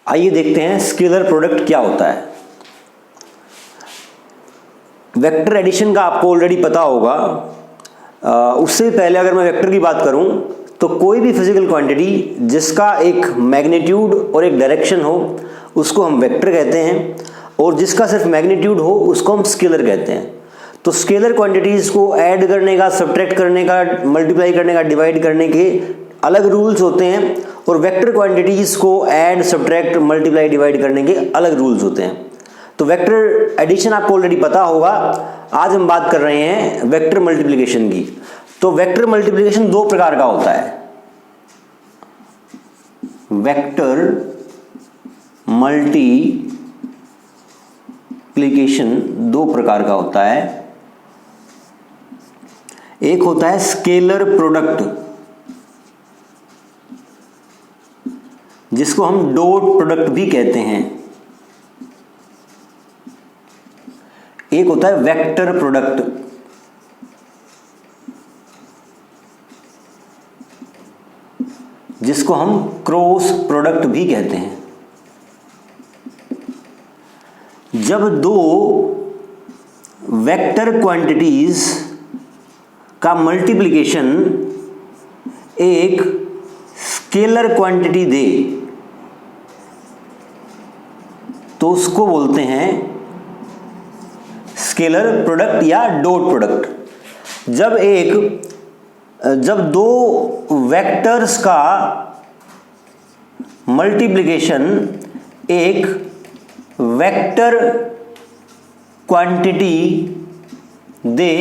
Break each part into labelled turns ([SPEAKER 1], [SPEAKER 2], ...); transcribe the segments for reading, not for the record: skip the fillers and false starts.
[SPEAKER 1] आइए देखते हैं स्केलर प्रोडक्ट क्या होता है। वेक्टर एडिशन का आपको ऑलरेडी पता होगा। उससे पहले अगर मैं वेक्टर की बात करूं तो कोई भी फिजिकल क्वांटिटी जिसका एक मैग्नीट्यूड और एक डायरेक्शन हो उसको हम वेक्टर कहते हैं, और जिसका सिर्फ मैग्नीट्यूड हो उसको हम स्केलर कहते हैं। तो स्केलर क्वांटिटीज को ऐड करने का, सब्ट्रैक्ट करने का, मल्टीप्लाई करने का, डिवाइड करने के अलग रूल्स होते हैं, और वेक्टर क्वांटिटीज को ऐड, सब्ट्रैक्ट, मल्टीप्लाई, डिवाइड करने के अलग रूल्स होते हैं। तो वेक्टर एडिशन आपको ऑलरेडी पता होगा। आज हम बात कर रहे हैं वेक्टर मल्टीप्लिकेशन की। तो वेक्टर मल्टीप्लिकेशन दो प्रकार का होता है। वेक्टर मल्टीप्लिकेशन दो प्रकार का होता है। एक होता है स्केलर प्रोडक्ट, जिसको हम डॉट प्रोडक्ट भी कहते हैं। एक होता है वेक्टर प्रोडक्ट, जिसको हम क्रॉस प्रोडक्ट भी कहते हैं। जब दो वेक्टर क्वांटिटीज का मल्टीप्लिकेशन एक स्केलर क्वांटिटी दे तो उसको बोलते हैं स्केलर प्रोडक्ट या डॉट प्रोडक्ट। जब दो वेक्टर्स का मल्टीप्लिकेशन एक वेक्टर क्वांटिटी दे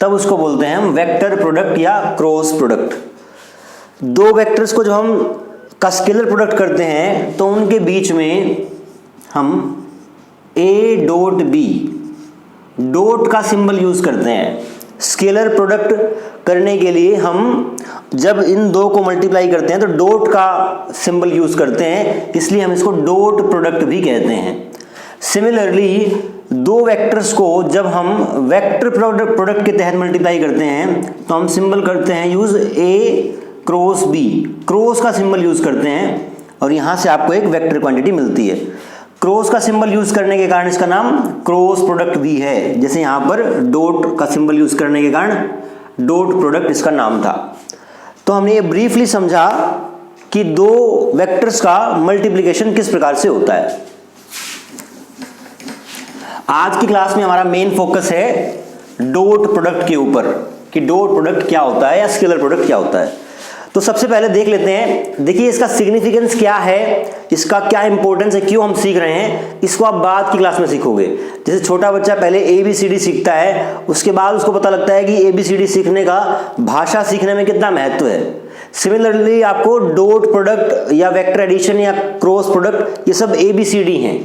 [SPEAKER 1] तब उसको बोलते हैं हम वेक्टर प्रोडक्ट या क्रॉस प्रोडक्ट। दो वेक्टर्स को जब हम का स्केलर प्रोडक्ट करते हैं तो उनके बीच में हम ए डॉट बी डॉट का सिंबल यूज करते हैं। स्केलर प्रोडक्ट करने के लिए हम जब इन दो को मल्टीप्लाई करते हैं तो डॉट का सिंबल यूज करते हैं, इसलिए हम इसको डॉट प्रोडक्ट भी कहते हैं। सिमिलरली दो वेक्टर्स को जब हम वेक्टर प्रोडक्ट के तहत मल्टीप्लाई करते हैं तो हम सिंबल करते हैं यूज ए क्रॉस बी, क्रॉस का सिंबल यूज करते हैं, और यहां से आपको एक वेक्टर क्वांटिटी मिलती है। क्रॉस का सिंबल यूज करने के कारण इसका नाम क्रॉस प्रोडक्ट भी है, जैसे यहां पर डॉट का सिंबल यूज करने के कारण डॉट प्रोडक्ट इसका नाम था। तो हमने ये ब्रीफली समझा कि दो वेक्टर्स का मल्टीप्लिकेशन किस प्रकार से होता है। आज की क्लास में हमारा मेन फोकस है डॉट प्रोडक्ट के ऊपर कि डॉट प्रोडक्ट क्या होता है या स्केलर प्रोडक्ट क्या होता है। तो सबसे पहले देख लेते हैं, देखिए इसका सिग्निफिकेंस क्या है, इसका क्या इंपॉर्टेंस है, क्यों हम सीख रहे हैं, इसको आप बाद की क्लास में सीखोगे। जैसे छोटा बच्चा पहले ABCD सीखता है, उसके बाद उसको पता लगता है कि ABCD सीखने का भाषा सीखने में कितना महत्व है। सिमिलरली आपको डॉट प्रोडक्ट या वेक्टर एडिशन या क्रॉस प्रोडक्ट ये सब ABCD हैं।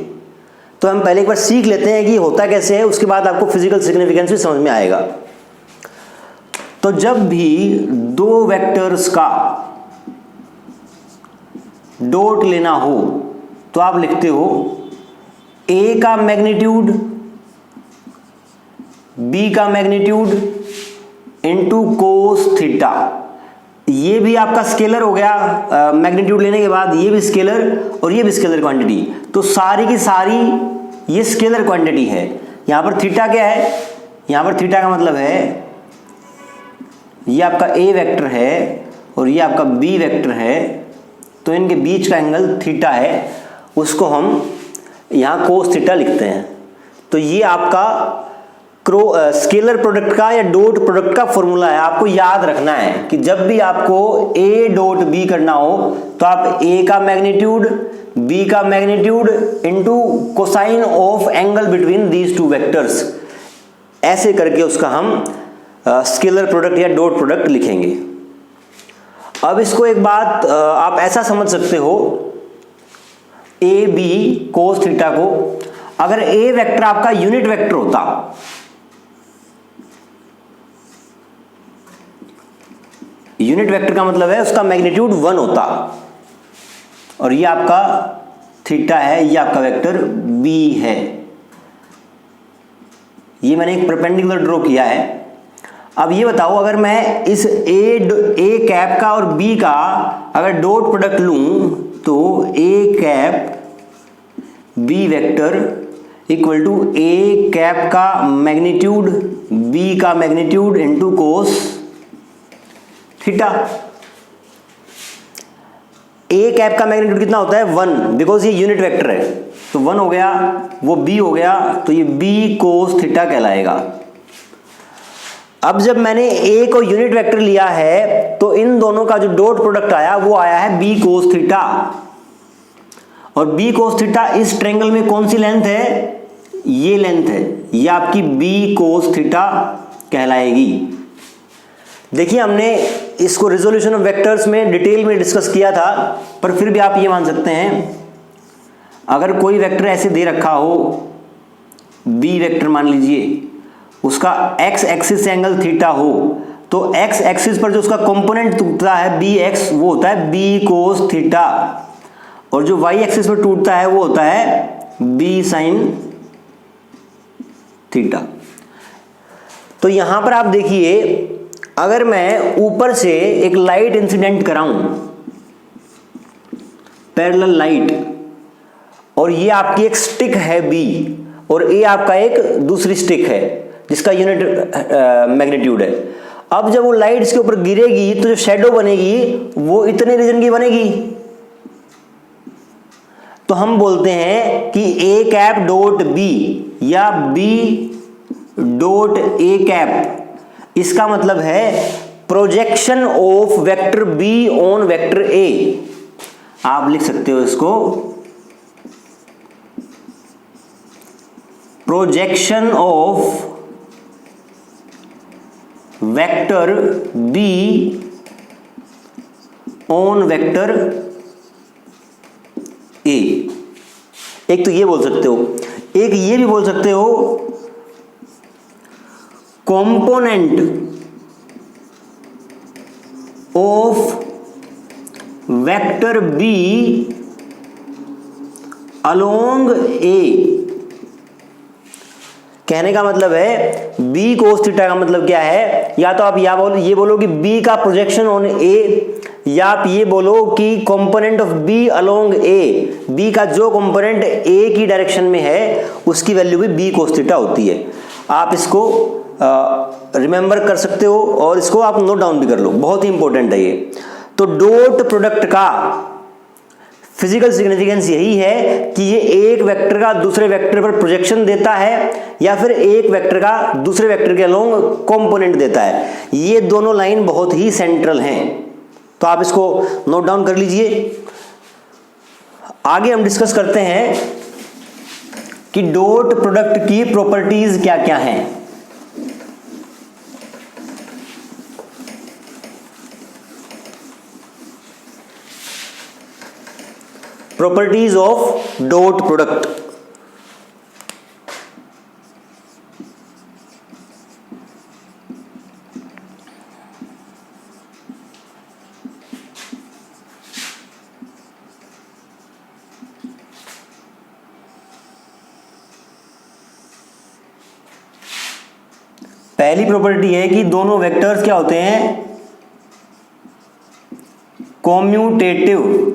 [SPEAKER 1] तो हम पहले एक बार सीख लेते हैं कि होता कैसे है, उसके बाद आपको फिजिकल सिग्निफिकेंस भी समझ में आएगा। तो जब भी दो वेक्टर्स का डॉट लेना हो तो आप लिखते हो A का मैग्नीट्यूड B का मैग्नीट्यूड इनटू कोस थीटा। ये भी आपका स्केलर हो गया, मैग्नीट्यूड लेने के बाद ये भी स्केलर और ये भी स्केलर क्वांटिटी। तो सारी की सारी ये स्केलर क्वांटिटी है। यहां पर थीटा क्या है, यहां पर थीटा का मतलब है ये आपका A वेक्टर है और ये आपका B वेक्टर है, तो इनके बीच का एंगल थीटा है, उसको हम यहाँ कोस थीटा लिखते हैं। तो ये आपका स्केलर प्रोडक्ट का या डॉट प्रोडक्ट का फॉर्मूला है। आपको याद रखना है कि जब भी आपको A डॉट B करना हो तो आप A का मैग्नीट्यूड B का magnitude into cosine of angle between these two vectors, ऐसे करके उसका हम स्केलर प्रोडक्ट या डॉट प्रोडक्ट लिखेंगे। अब इसको एक बात आप ऐसा समझ सकते हो, ए बी कोस थीटा को अगर ए वेक्टर आपका यूनिट वेक्टर होता, यूनिट वेक्टर का मतलब है उसका मैग्नीट्यूड 1 होता, और ये आपका थीटा है, ये आपका वेक्टर बी है। ये मैंने एक परपेंडिकुलर ड्रॉ किया है। अब ये बताओ, अगर मैं इस ए कैप का और बी का अगर डॉट प्रोडक्ट लूं तो A cap B vector equal to A cap का मैग्नीट्यूड बी का magnitude into cos theta. A cap का मैग्नीट्यूड कितना होता है 1, बिकॉज ये यूनिट वेक्टर है, तो 1 हो गया, वो बी हो गया, तो ये बी कोस थीटा कहलाएगा। अब जब मैंने ए को यूनिट वेक्टर लिया है तो इन दोनों का जो डॉट प्रोडक्ट आया वो आया है बी कोस थीटा, और बी कोस थीटा इस ट्रायंगल में कौन सी लेंथ है, ये लेंथ है, ये आपकी बी कोस थीटा कहलाएगी। देखिए हमने इसको रिजोल्यूशन ऑफ वेक्टर्स में डिटेल में डिस्कस किया था, पर फिर भी आप ये मान सकते हैं, अगर कोई वेक्टर ऐसे दे रखा हो, बी वेक्टर मान लीजिए, उसका एक्स एक्सिस से एंगल थीटा हो, तो एक्स एक्सिस पर जो उसका कंपोनेंट टूटता है बी एक्स, वो होता है बी कोस थीटा, और जो वाई एक्सिस पर टूटता है वो होता है बी साइन थीटा। तो यहां पर आप देखिए, अगर मैं ऊपर से एक लाइट इंसिडेंट कराऊं, पैरेलल लाइट, और ये आपकी एक स्टिक है बी, और ए आपका एक दूसरी स्टिक है जिसका यूनिट मैग्नीट्यूड है। अब जब वो लाइट इसके ऊपर गिरेगी तो जो शेडो बनेगी वो इतने रीजन की बनेगी, तो हम बोलते हैं कि ए कैप डॉट बी या बी डॉट ए कैप, इसका मतलब है projection of vector be on vector A. आप लिख सकते हो इसको projection of vector be on vector A. एक तो ये बोल सकते हो, एक ये भी बोल सकते हो component of vector B along A. कहने का मतलब है बी कोस थीटा का मतलब क्या है, या तो आप ये बोलो कि बी का प्रोजेक्शन ऑन ए, या आप ये बोलो कि component of B along A, B का जो कंपोनेंट ए की डायरेक्शन में है उसकी वैल्यू भी बी कोस थीटा होती है। आप इसको रिमेंबर कर सकते हो और इसको आप नोट डाउन भी कर लो, बहुत ही इंपॉर्टेंट है ये। तो डॉट प्रोडक्ट का फिजिकल सिग्निफिकेंस यही है कि ये एक वेक्टर का दूसरे वेक्टर पर प्रोजेक्शन देता है, या फिर एक वेक्टर का दूसरे वेक्टर के अलोंग कंपोनेंट देता है। ये दोनों लाइन बहुत ही सेंट्रल हैं, तो आप इसको नोट डाउन कर लीजिए। आगे हम डिस्कस करते हैं कि डॉट प्रोडक्ट की प्रॉपर्टीज क्या क्या हैं। Properties of dot product. पहली प्रॉपर्टी है कि दोनों वेक्टर्स क्या होते हैं, कॉम्यूटेटिव।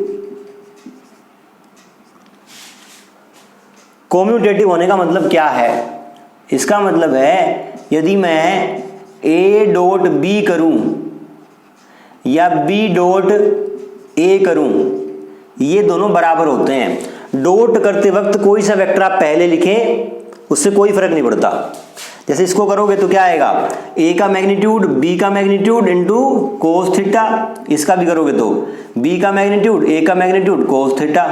[SPEAKER 1] कॉम्यूटेटिव होने का मतलब क्या है, इसका मतलब है यदि मैं ए डॉट बी करूं या बी डॉट ए करूं, ये दोनों बराबर होते हैं। डॉट करते वक्त कोई सा वेक्टर आप पहले लिखें उससे कोई फर्क नहीं पड़ता। जैसे इसको करोगे तो क्या आएगा, ए का मैग्नीट्यूड बी का मैग्नीट्यूड इनटू कोस थीटा। इसका भी करोगे तो बी का मैग्नीट्यूड ए का मैग्नीट्यूड कोस थीटा।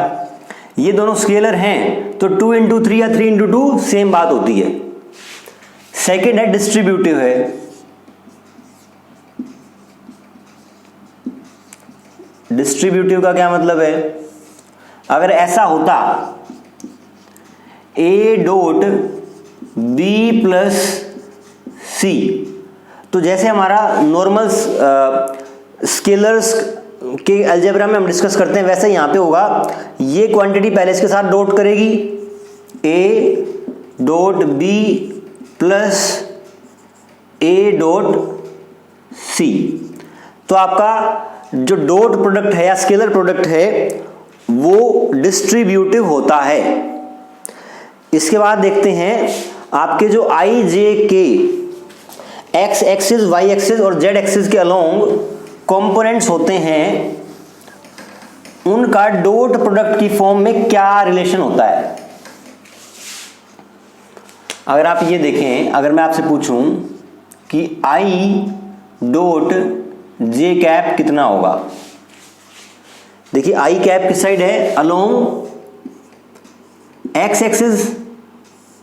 [SPEAKER 1] ये दोनों स्केलर हैं तो 2 इंटू 3 या 3 इंटू 2 सेम बात होती है। सेकेंड है डिस्ट्रीब्यूटिव है। डिस्ट्रीब्यूटिव का क्या मतलब है, अगर ऐसा होता ए डॉट बी प्लस सी, तो जैसे हमारा नॉर्मल स्केलर्स के अलजेब्रा में हम डिस्कस करते हैं वैसे यहाँ पे होगा। ये क्वांटिटी पहले इसके साथ डॉट करेगी, A dot B plus A dot C. तो आपका जो डॉट प्रोडक्ट है या स्केलर प्रोडक्ट है वो डिस्ट्रीब्यूटिव होता है। इसके बाद देखते हैं आपके जो आई जे के एक्स एक्सिस, वाई एक्सिस और जेड एक्सिस के अलोंग कंपोनेंट्स होते हैं, उनका डॉट प्रोडक्ट की फॉर्म में क्या रिलेशन होता है। अगर आप ये देखें, अगर मैं आपसे पूछूं कि आई डॉट जे कैप कितना होगा, देखिए आई कैप किस साइड है, अलोंग एक्स एक्सिस,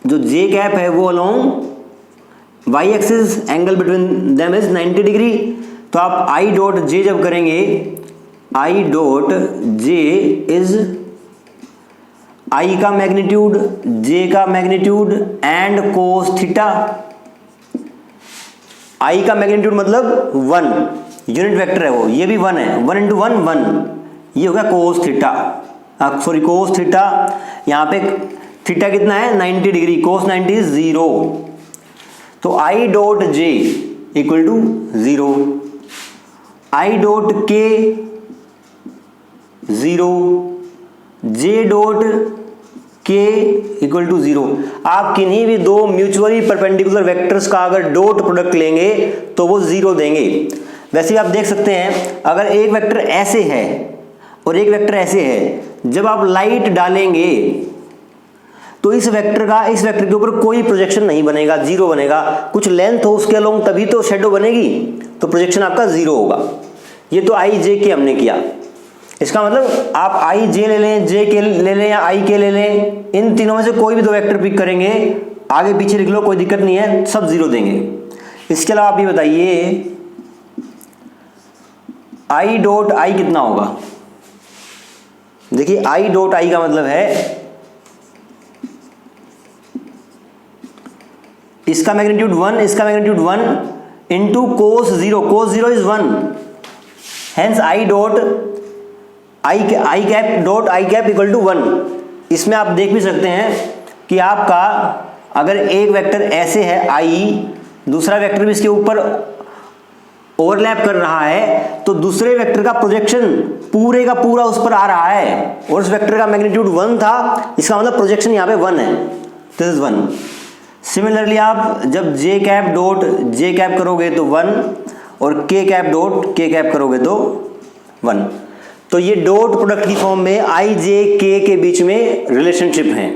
[SPEAKER 1] जो जे कैप है वो along Y axis, angle between them is 90 degree. तो आप आई डॉट जे जब करेंगे, आई डॉट जे इज आई का मैग्नीट्यूड, जे का मैग्नीट्यूड एंड कोस थीटा। आई का मैग्नीट्यूड मतलब 1, यूनिट वेक्टर है वो, ये भी 1 है, 1 इंटू 1 1, ये हो गया cos theta, sorry cos theta. यहाँ पे थीटा कितना है 90 डिग्री, कोस 90 इज 0। तो I dot J equal to 0, I dot K 0, J dot K equal to 0। आप किन्हीं भी दो म्यूचुअली परपेंडिकुलर वेक्टर्स का अगर डॉट प्रोडक्ट लेंगे तो वो 0 देंगे। वैसे आप देख सकते हैं, अगर एक वेक्टर ऐसे है और एक वेक्टर ऐसे है, जब आप लाइट डालेंगे तो इस वेक्टर के ऊपर कोई प्रोजेक्शन नहीं बनेगा, 0 बनेगा। कुछ लेंथ हो उसके अलोंग तभी तो शेडो बनेगी, तो प्रोजेक्शन आपका 0 होगा। ये तो आई जे के हमने किया। इसका मतलब आप आई जे ले लें, जे के ले लें या आई के ले लें, इन तीनों में से कोई भी दो वेक्टर पिक करेंगे, आगे पीछे लिख लो, कोई दिक्कत नहीं है, सब 0 देंगे। इसके अलावा आप ये बताइए आई डॉट आई कितना होगा। देखिए आई डॉट आई का मतलब है इसका मैग्नीट्यूड 1, इसका magnitude 1 into cos 0, cos 0 is 1, hence I dot I cap dot I cap equal to 1। इसमें आप देख भी सकते हैं कि आपका अगर एक वेक्टर ऐसे है आई, दूसरा वेक्टर भी इसके ऊपर ओवरलैप कर रहा है, तो दूसरे वेक्टर का प्रोजेक्शन पूरे का पूरा उस पर आ रहा है, और उस वेक्टर का मैग्नीट्यूड 1 था, इसका मतलब प्रोजेक्शन यहाँ पे 1 है, दिस इज 1। सिमिलरली आप जब जे कैप डॉट जे कैप करोगे तो 1, और के कैप डॉट के कैप करोगे तो 1। तो ये डॉट प्रोडक्ट की फॉर्म में आई जे के बीच में रिलेशनशिप है।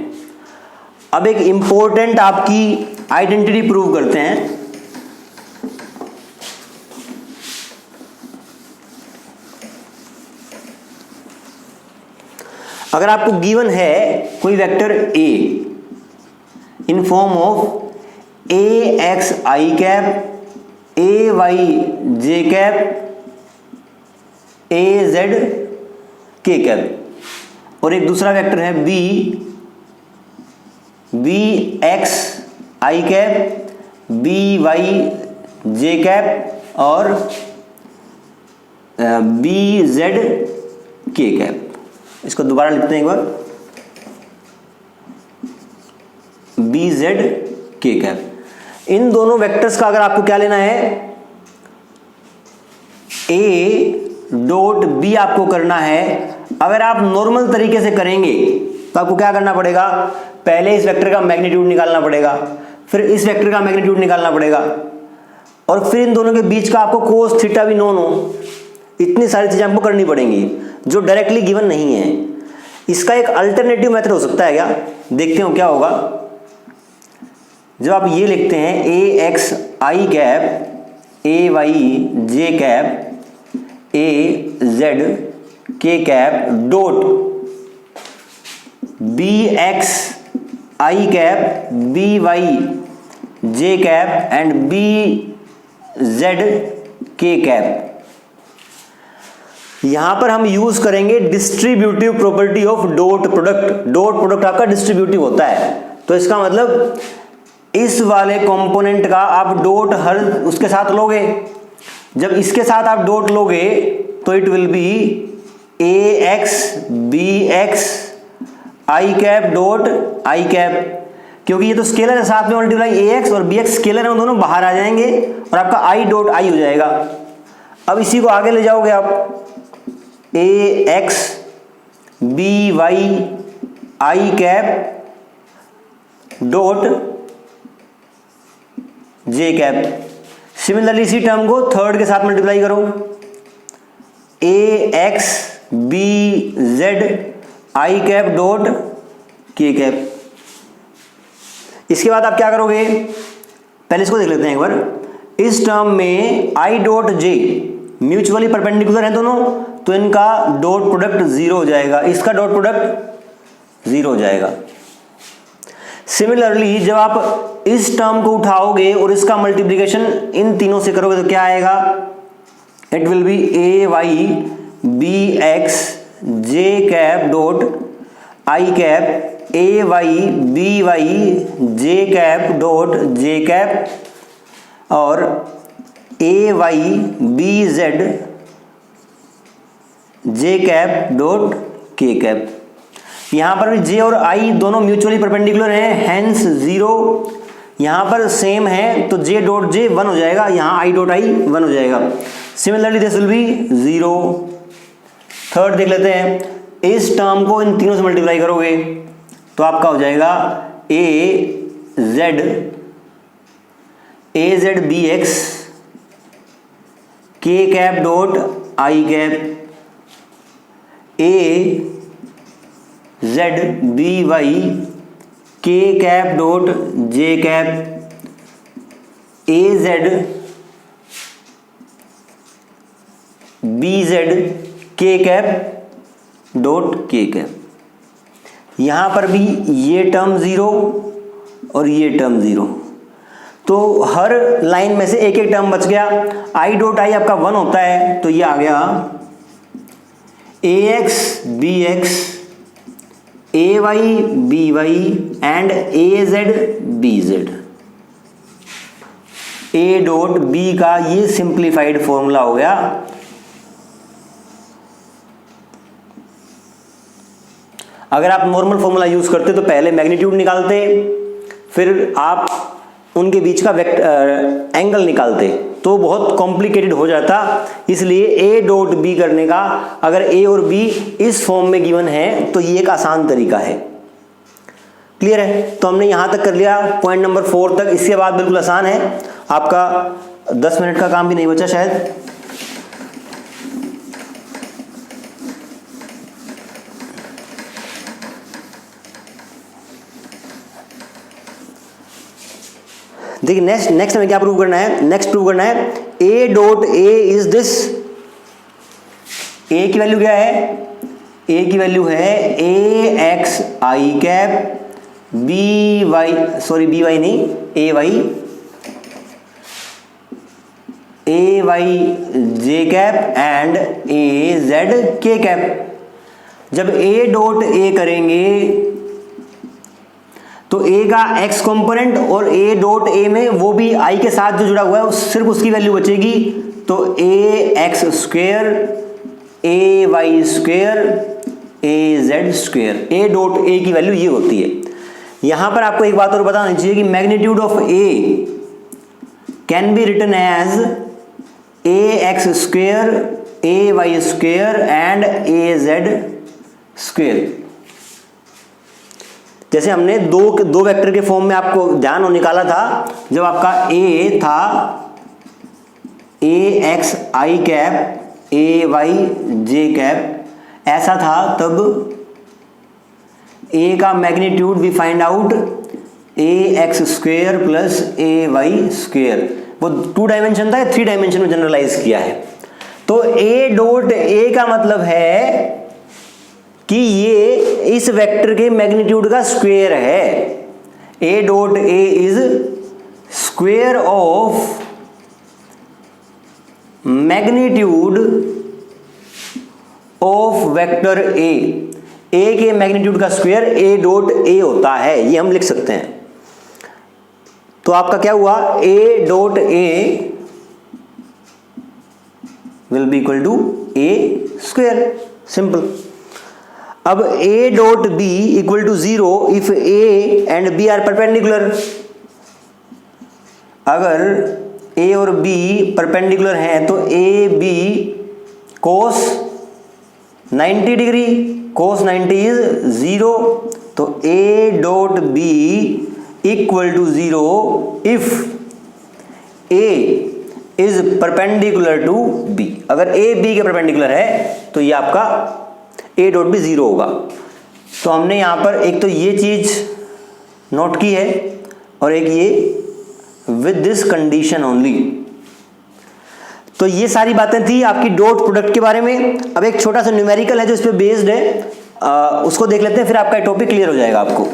[SPEAKER 1] अब एक इंपॉर्टेंट आपकी आइडेंटिटी प्रूव करते हैं। अगर आपको गिवन है कोई vector A in form of A X I cap, A Y J cap, A Z K cap, और एक दूसरा वेक्टर है B X I cap, B Y J cap और बी जेड के कैप। इसको दोबारा लिखते हैं एक बार, बी जेड के कैप। इन दोनों वेक्टर्स का अगर आपको क्या लेना है, ए डॉट बी आपको करना है। अगर आप नॉर्मल तरीके से करेंगे तो आपको क्या करना पड़ेगा, पहले इस वेक्टर का मैग्नीट्यूड निकालना पड़ेगा, फिर इस वेक्टर का मैग्नीट्यूड निकालना पड़ेगा, और फिर इन दोनों के बीच का आपको कोस थीटा भी नोन हो। इतनी सारी चीजें आपको करनी पड़ेंगी जो डायरेक्टली गिवन नहीं है। इसका एक अल्टरनेटिव मेथड हो सकता है क्या, देखते हो क्या होगा। जब आप ये लिखते हैं A X I cap, A Y J cap, A Z K cap dot B X I cap, B Y J cap and B Z K cap. यहां पर हम यूज करेंगे distributive property of dot product. Dot product आपका distributive होता है, तो इसका मतलब इस वाले कंपोनेंट का आप डॉट हर उसके साथ लोगे। जब इसके साथ आप डॉट लोगे तो it will be A X B X I cap dot I cap, क्योंकि ये तो स्केलर है, साथ में मल्टीप्लाई ए एक्स और बी एक्स स्केलर है, वो दोनों बाहर आ जाएंगे और आपका आई डॉट आई हो जाएगा। अब इसी को आगे ले जाओगे आप, A X B Y I cap dot J cap. Similarly इसी टर्म को थर्ड के साथ मल्टीप्लाई करो, A X B Z I cap dot K cap. इसके बाद आप क्या करोगे, पहले इसको देख लेते हैं एक बार। इस टर्म में आई डॉट जे म्यूचुअली परपेंडिकुलर है दोनों, तो इनका डॉट प्रोडक्ट 0 हो जाएगा, इसका डॉट प्रोडक्ट 0 हो जाएगा। सिमिलरली जब आप इस टर्म को उठाओगे और इसका मल्टीप्लिकेशन इन तीनों से करोगे तो क्या आएगा, it will be A Y B X J cap dot I cap A Y B Y J cap dot J cap और A Y B Z J cap dot K cap. यहां पर भी जे और आई दोनों म्यूचुअली परपेंडिकुलर हैं, hence 0। यहां पर same है तो जे डॉट जे 1 हो जाएगा, यहां आई डॉट आई 1 हो जाएगा। Similarly this will be 0। Third देख लेते हैं, इस टर्म को इन तीनों से मल्टीप्लाई करोगे तो आपका हो जाएगा A Z B X K cap dot I cap A Z B Y K cap dot J cap A Z B Z K cap dot K cap. यहां पर भी ये टर्म 0 और ये टर्म 0, तो हर लाइन में से एक एक टर्म बच गया। आई डॉट आई आपका 1 होता है तो ये आ गया A X B X A Y B Y and A Z B Z. A dot B का ये सिंप्लीफाइड फॉर्मूला हो गया। अगर आप नॉर्मल फॉर्मूला यूज करते तो पहले मैग्नीट्यूड निकालते, फिर आप उनके बीच का एंगल निकालते, तो बहुत कॉम्प्लिकेटेड हो जाता। इसलिए ए डॉट बी करने का, अगर ए और बी इस फॉर्म में गिवन है तो ये एक आसान तरीका है। क्लियर है? तो हमने यहां तक कर लिया पॉइंट नंबर 4 तक। इसके बाद बिल्कुल आसान है, आपका 10 मिनट का काम भी नहीं बचा शायद। देखिए नेक्स्ट हमें क्या प्रूव करना है, नेक्स्ट प्रूव करना है A dot A is this. A की वैल्यू क्या है, ए की वैल्यू है A X I cap B Y, sorry B Y नहीं, A Y J cap and A Z K cap. जब ए डॉट ए करेंगे तो ए का एक्स कंपोनेंट और ए डॉट ए में वो भी आई के साथ जो जुड़ा हुआ है सिर्फ उसकी वैल्यू बचेगी। तो A X square A Y square A Z square, A dot A की वैल्यू ये होती है। यहां पर आपको एक बात और बतानी चाहिए कि magnitude of A can be written as A X square A Y square and A Z square. जैसे हमने दो वेक्टर के फॉर्म में आपको ध्यान और निकाला था, जब आपका ए था A X I cap A Y J cap ऐसा था, तब ए का magnitude we find out A X square plus A Y square. वो 2 डायमेंशन था, 3 डायमेंशन में जनरलाइज किया है। तो ए डॉट ए का मतलब है कि ये इस वेक्टर के मैग्नीट्यूड का स्क्वायर है। A dot A is square of magnitude of vector A. A के मैग्नीट्यूड का स्क्वायर ए डॉट ए होता है, ये हम लिख सकते हैं। तो आपका क्या हुआ, A dot A will be equal to A square, simple. अब a dot b equal to 0 if a and b are perpendicular. अगर a और b परपेंडिकुलर हैं तो a b cos 90 degree cos 90 is 0, तो A dot B equal to 0 if A is perpendicular to B। अगर A B के perpendicular है तो ये आपका A डॉट B 0 होगा। तो हमने यहां पर एक तो ये चीज नोट की है और एक ये विद दिस कंडीशन ओनली। तो ये सारी बातें थी आपकी डॉट प्रोडक्ट के बारे में। अब एक छोटा सा न्यूमेरिकल है जो इस पे बेस्ड है, उसको देख लेते हैं, फिर आपका टॉपिक क्लियर हो जाएगा आपको।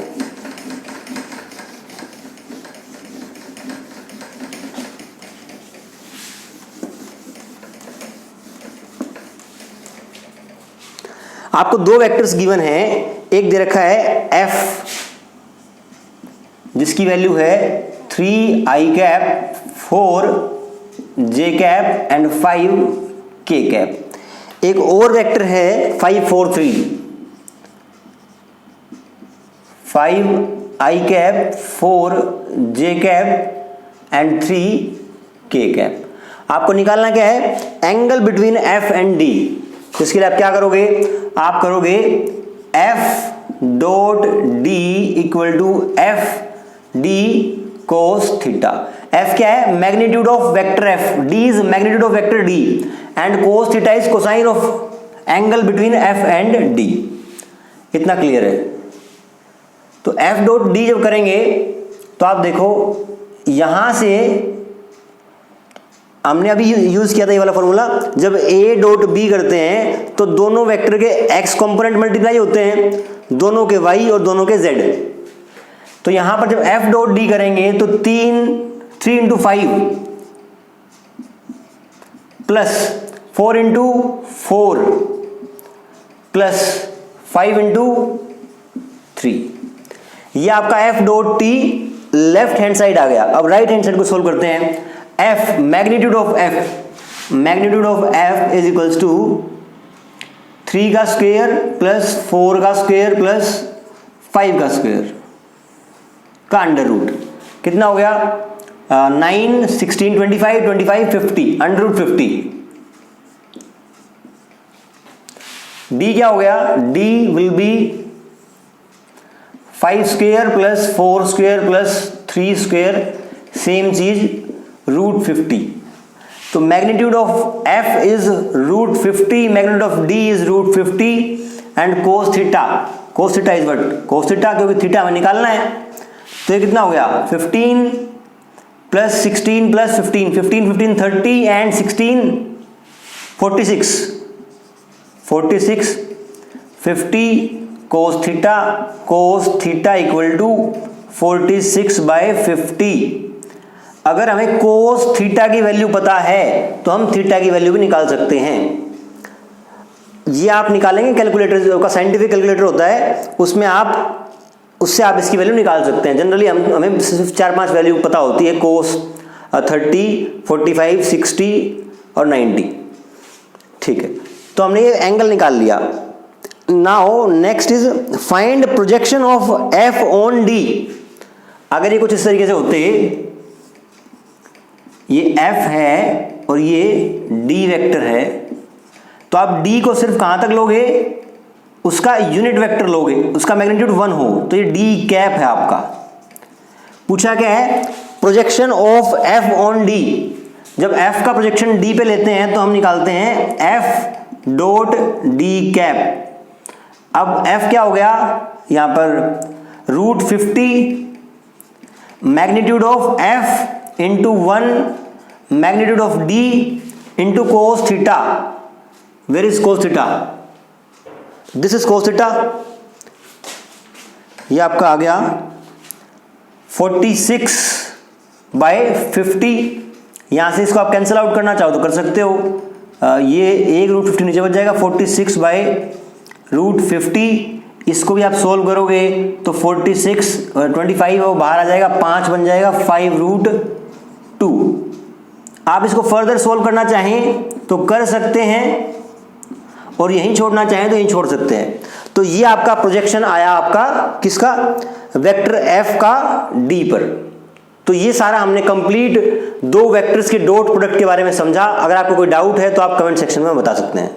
[SPEAKER 1] आपको दो वेक्टर्स गिवन हैं, एक दे रखा है f जिसकी वैल्यू है 3i cap 4j cap and 5k cap. एक और वेक्टर है 5 4 3, 5i cap 4j cap and 3k cap. आपको निकालना क्या है? Angle between f and d। तो इसके लिए आप क्या करोगे? आप करोगे f dot d equal to f d cos theta. f क्या है? Magnitude of vector f, d is magnitude of vector d and cos theta is cosine of angle between f and d। इतना clear है? तो f dot d जब करेंगे तो आप देखो यहां से हमने अभी यूज किया था ये वाला फॉर्मूला, जब a डॉट b करते हैं तो दोनों वेक्टर के x कंपोनेंट मल्टीप्लाई होते हैं, दोनों के y और दोनों के z। तो यहां पर जब f डॉट d करेंगे तो 3 into 5 plus 4 into 4 plus 5 into 3, ये आपका f dot t left hand side आ गया। अब राइट हैंड साइड को सोल्व करते हैं। f magnitude of f is equals to 3 का स्क्वायर प्लस 4 का स्क्वायर प्लस 5 का स्क्वायर का अंडर रूट। कितना हो गया? 9 16 25 25 50 अंडर रूट 50। d क्या हो गया? d will be 5 square plus 4 square plus 3 square, same चीज रूट 50। तो magnitude of f is root 50, magnitude of d is root 50 and cos theta is what? cos theta, क्योंकि theta हमें निकालना है। तो ये कितना हो गया? 15 plus 16 plus 15, 15 15 30 and 16 46 50 cos theta equal to 46/50। अगर हमें cos थीटा की वैल्यू पता है तो हम थीटा की वैल्यू भी निकाल सकते हैं। ये आप निकालेंगे कैलकुलेटर का, साइंटिफिक कैलकुलेटर होता है, उसमें उससे आप इसकी वैल्यू निकाल सकते हैं। जनरली हमें सिर्फ 4-5 वैल्यू पता होती है, cos 30 45 60 और 90। ठीक है, तो हमने ये एंगल निकाल लिया। Now next is find projection of f on d। अगर ये कुछ इस तरीके से होते, ये f है और ये d वेक्टर है, तो आप d को सिर्फ कहां तक लोगे? उसका यूनिट वेक्टर लोगे, उसका मैग्नीट्यूड 1 हो, तो ये d कैप है आपका। पूछा क्या है? Projection of f on d। जब f का प्रोजेक्शन d पे लेते हैं तो हम निकालते हैं f डॉट d कैप। अब f क्या हो गया यहां पर? Root 50 magnitude of f into 1 magnitude of d into cos theta. Where is cos theta? This is cos theta. ये आपका आ गया 46/50। यहां से इसको आप कैंसिल आउट करना चाहो तो कर सकते हो, ये एक रूट 50 नीचे बच जाएगा, 46/√50। इसको भी आप सोल्व करोगे तो 46 25 वो बाहर आ जाएगा, 5 बन जाएगा 5√2। आप इसको फर्दर सोल्व करना चाहें तो कर सकते हैं, और यहीं छोड़ना चाहें तो यहीं छोड़ सकते हैं। तो ये आपका प्रोजेक्शन आया आपका किसका? वेक्टर f का d पर। तो ये सारा हमने कंप्लीट दो वेक्टर्स के डॉट प्रोडक्ट के बारे में समझा। अगर आपको कोई डाउट है तो आप कमेंट सेक्शन में बता सकते हैं।